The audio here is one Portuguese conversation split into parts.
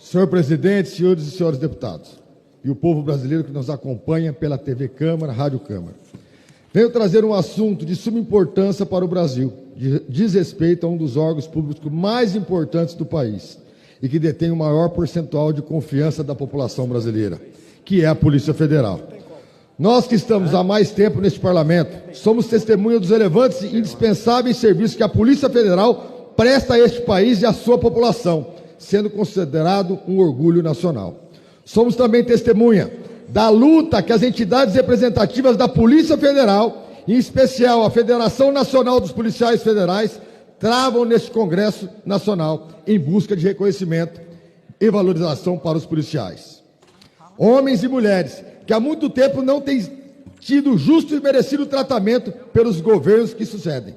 Senhor presidente, senhores e senhoras deputados, e o povo brasileiro que nos acompanha pela TV Câmara, Rádio Câmara. Venho trazer um assunto de suma importância para o Brasil, diz respeito a um dos órgãos públicos mais importantes do país e que detém o maior percentual de confiança da população brasileira, que é a Polícia Federal. Nós que estamos há mais tempo neste parlamento, somos testemunha dos relevantes e indispensáveis serviços que a Polícia Federal presta a este país e à sua população, sendo considerado um orgulho nacional. Somos também testemunha da luta que as entidades representativas da Polícia Federal, em especial a Federação Nacional dos Policiais Federais, travam neste Congresso Nacional em busca de reconhecimento e valorização para os policiais. Homens e mulheres que há muito tempo não têm tido justo e merecido tratamento pelos governos que sucedem.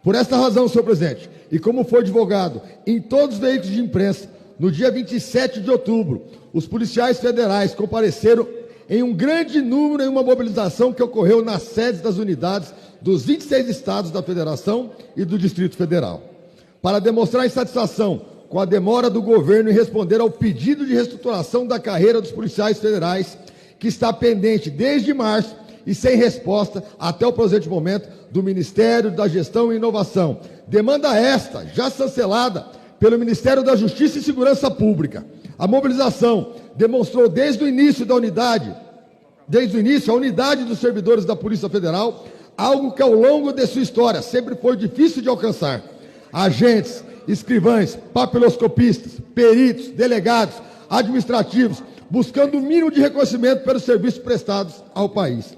Por esta razão, senhor presidente, e como foi divulgado em todos os veículos de imprensa, no dia 27 de outubro, os policiais federais compareceram em um grande número em uma mobilização que ocorreu nas sedes das unidades dos 26 estados da Federação e do Distrito Federal, para demonstrar insatisfação com a demora do governo em responder ao pedido de reestruturação da carreira dos policiais federais, que está pendente desde março e sem resposta até o presente momento do Ministério da Gestão e Inovação. Demanda esta, já chancelada pelo Ministério da Justiça e Segurança Pública. A mobilização demonstrou desde o início a unidade dos servidores da Polícia Federal, algo que ao longo de sua história sempre foi difícil de alcançar. Agentes, escrivães, papiloscopistas, peritos, delegados, administrativos, buscando o mínimo de reconhecimento pelos serviços prestados ao país.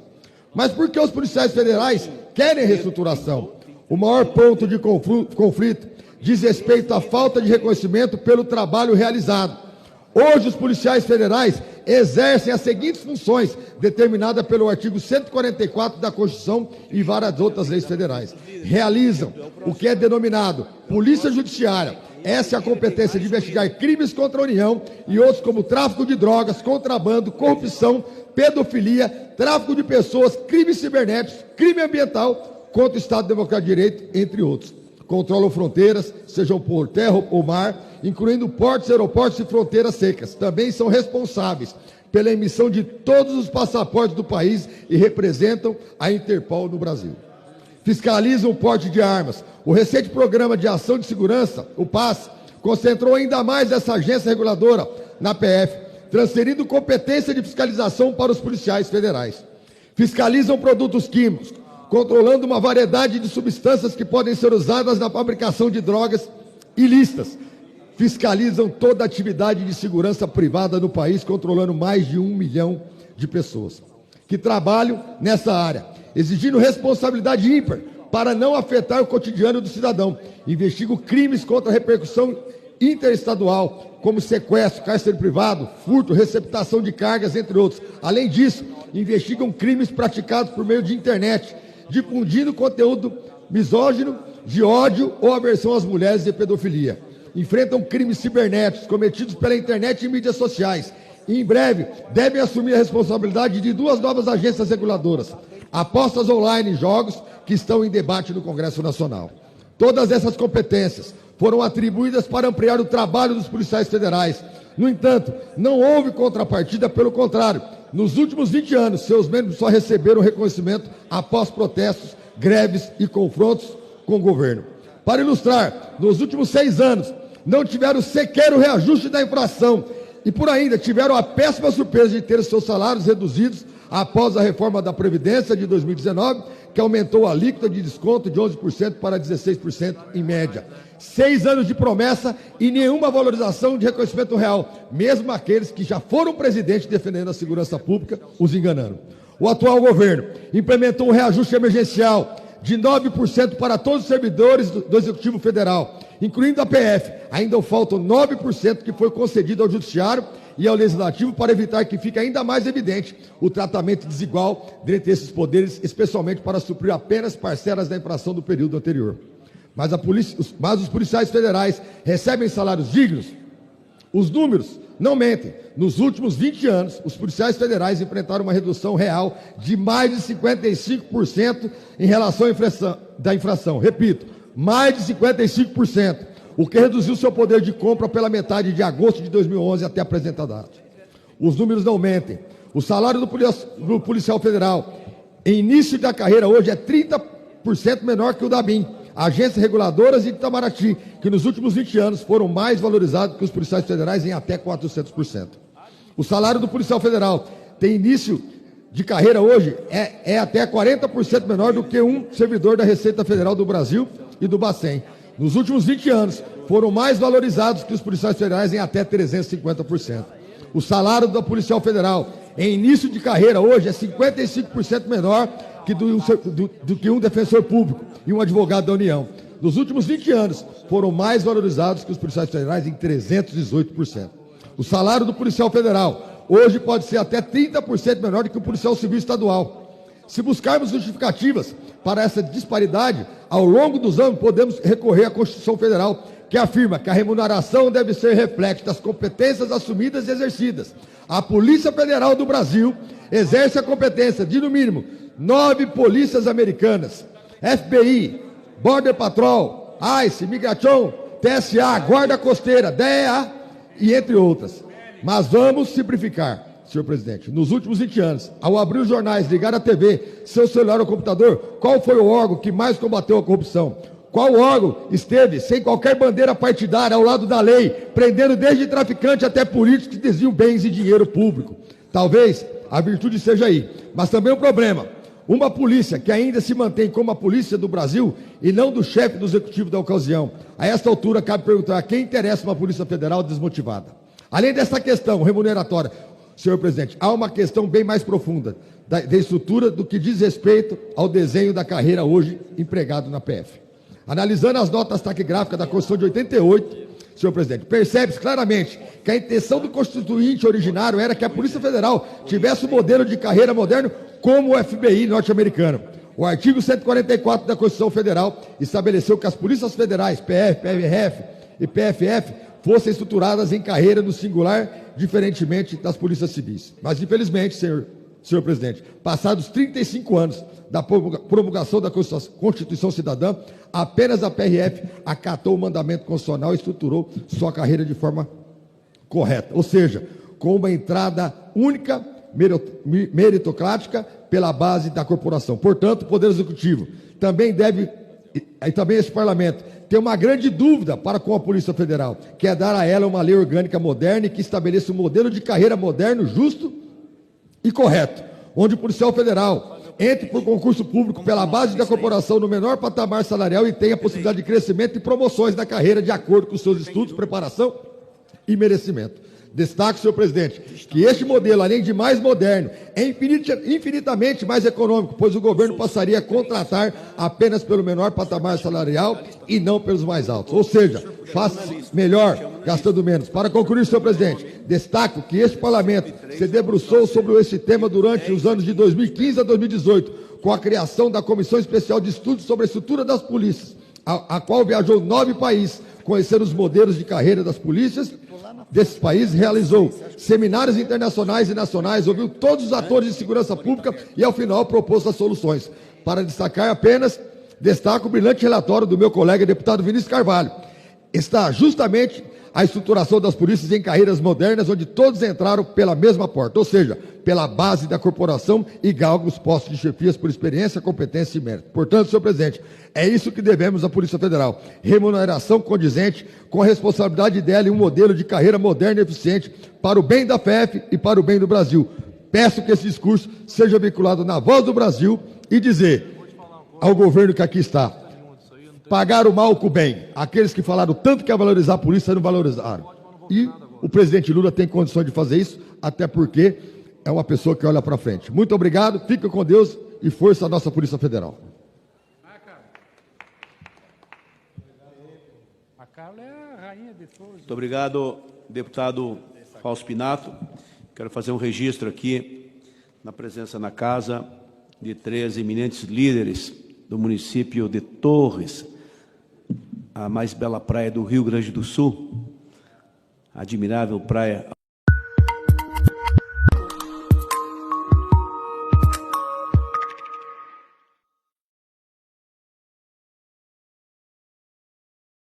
Mas por que os policiais federais querem reestruturação? O maior ponto de conflito diz respeito à falta de reconhecimento pelo trabalho realizado. Hoje, os policiais federais exercem as seguintes funções, determinadas pelo artigo 144 da Constituição e várias outras leis federais. Realizam o que é denominado Polícia Judiciária. Essa é a competência de investigar crimes contra a União e outros como tráfico de drogas, contrabando, corrupção, pedofilia, tráfico de pessoas, crimes cibernéticos, crime ambiental contra o Estado Democrático de Direito, entre outros. Controlam fronteiras, sejam por terra ou mar, incluindo portos, aeroportos e fronteiras secas. Também são responsáveis pela emissão de todos os passaportes do país e representam a Interpol no Brasil. Fiscalizam o porte de armas. O recente Programa de Ação de Segurança, o PAS, concentrou ainda mais essa agência reguladora na PF, transferindo competência de fiscalização para os policiais federais. Fiscalizam produtos químicos, controlando uma variedade de substâncias que podem ser usadas na fabricação de drogas ilícitas. Fiscalizam toda a atividade de segurança privada no país, controlando mais de 1 milhão de pessoas que trabalham nessa área, exigindo responsabilidade ímpar para não afetar o cotidiano do cidadão. Investigam crimes contra a repercussão interestadual, como sequestro, cárcere privado, furto, receptação de cargas, entre outros. Além disso, investigam crimes praticados por meio de internet, difundindo conteúdo misógino, de ódio ou aversão às mulheres e pedofilia. Enfrentam crimes cibernéticos cometidos pela internet e mídias sociais. E em breve devem assumir a responsabilidade de 2 novas agências reguladoras, apostas online e jogos, que estão em debate no Congresso Nacional. Todas essas competências foram atribuídas para ampliar o trabalho dos policiais federais. No entanto, não houve contrapartida, pelo contrário. Nos últimos 20 anos, seus membros só receberam reconhecimento após protestos, greves e confrontos com o governo. Para ilustrar, nos últimos 6 anos, não tiveram sequer o reajuste da inflação e, por ainda, tiveram a péssima surpresa de ter seus salários reduzidos após a reforma da Previdência de 2019, que aumentou a alíquota de desconto de 11% para 16% em média. 6 anos de promessa e nenhuma valorização de reconhecimento real, mesmo aqueles que já foram presidentes defendendo a segurança pública, os enganaram. O atual governo implementou um reajuste emergencial de 9% para todos os servidores do Executivo Federal, incluindo a PF. Ainda faltam 9% que foi concedido ao Judiciário e ao Legislativo para evitar que fique ainda mais evidente o tratamento desigual dentre esses poderes, especialmente para suprir apenas parcelas da inflação do período anterior. Mas os policiais federais recebem salários dignos? Os números não mentem. Nos últimos 20 anos, os policiais federais enfrentaram uma redução real de mais de 55% em relação à inflação. Repito, mais de 55%. o que reduziu seu poder de compra pela metade de agosto de 2011 até a apresentada data. Os números não mentem. O salário do policial federal em início da carreira hoje é 30% menor que o da ABIN, agências reguladoras de Itamaraty, que nos últimos 20 anos foram mais valorizados que os policiais federais em até 400%. O salário do policial federal tem início de carreira hoje é até 40% menor do que um servidor da Receita Federal do Brasil e do Bacen. Nos últimos 20 anos, foram mais valorizados que os policiais federais em até 350%. O salário do policial federal em início de carreira hoje é 55% menor que do que um defensor público e um advogado da União. Nos últimos 20 anos, foram mais valorizados que os policiais federais em 318%. O salário do policial federal hoje pode ser até 30% menor do que o policial civil estadual. Se buscarmos justificativas para essa disparidade, ao longo dos anos podemos recorrer à Constituição Federal, que afirma que a remuneração deve ser reflexo das competências assumidas e exercidas. A Polícia Federal do Brasil exerce a competência de, no mínimo, 9 polícias americanas, FBI, Border Patrol, ICE, Migration, TSA, Guarda Costeira, DEA e entre outras. Mas vamos simplificar, senhor presidente. Nos últimos 20 anos, ao abrir os jornais, ligar a TV, seu celular ou computador, qual foi o órgão que mais combateu a corrupção? Qual órgão esteve sem qualquer bandeira partidária ao lado da lei, prendendo desde traficante até políticos que desviam bens e dinheiro público? Talvez a virtude seja aí, mas também o problema. Uma polícia que ainda se mantém como a polícia do Brasil e não do chefe do executivo da ocasião. A esta altura, cabe perguntar a quem interessa uma polícia federal desmotivada. Além dessa questão remuneratória, senhor presidente, há uma questão bem mais profunda da estrutura do que diz respeito ao desenho da carreira hoje empregado na PF. Analisando as notas taquigráficas da Constituição de 88, senhor presidente, percebe-se claramente que a intenção do constituinte originário era que a Polícia Federal tivesse um modelo de carreira moderno como o FBI norte-americano. O artigo 144 da Constituição Federal estabeleceu que as polícias federais, PF, PRF e PFF, fossem estruturadas em carreira no singular, diferentemente das polícias civis. Mas, infelizmente, senhor presidente, passados 35 anos da promulgação da Constituição Cidadã, apenas a PRF acatou o mandamento constitucional e estruturou sua carreira de forma correta, ou seja, com uma entrada única, meritocrática, pela base da corporação. Portanto, o Poder Executivo também deve, e também esse Parlamento, ter uma grande dúvida para com a Polícia Federal, que é dar a ela uma lei orgânica moderna e que estabeleça um modelo de carreira moderno, justo e correto, onde o policial federal entre por concurso público pela base da corporação no menor patamar salarial e tenha possibilidade de crescimento e promoções na carreira de acordo com seus estudos, preparação e merecimento. Destaco, senhor presidente, que este modelo, além de mais moderno, é infinitamente mais econômico, pois o governo passaria a contratar apenas pelo menor patamar salarial e não pelos mais altos. Ou seja, faça melhor, gastando menos. Para concluir, senhor presidente, destaco que este parlamento se debruçou sobre esse tema durante os anos de 2015 a 2018, com a criação da Comissão Especial de Estudos sobre a Estrutura das Polícias, a qual viajou 9 países, conhecer os modelos de carreira das polícias desses países, realizou seminários internacionais e nacionais, ouviu todos os atores de segurança pública e, ao final, propôs as soluções. Para destacar apenas, destaco o brilhante relatório do meu colega deputado Vinícius Carvalho. Está justamente a estruturação das polícias em carreiras modernas, onde todos entraram pela mesma porta, ou seja, pela base da corporação e galgam os postos de chefias por experiência, competência e mérito. Portanto, senhor presidente, é isso que devemos à Polícia Federal: remuneração condizente com a responsabilidade dela e um modelo de carreira moderno e eficiente para o bem da PF e para o bem do Brasil. Peço que esse discurso seja vinculado na voz do Brasil e dizer ao governo que aqui está: pagar o mal com o bem. Aqueles que falaram tanto que ia valorizar a polícia não valorizaram. E o presidente Lula tem condições de fazer isso, até porque é uma pessoa que olha para frente. Muito obrigado, fica com Deus e força a nossa Polícia Federal. Muito obrigado, deputado Fausto Pinato. Quero fazer um registro aqui, na presença na casa, de 3 eminentes líderes do município de Torres, a mais bela praia do Rio Grande do Sul, a admirável praia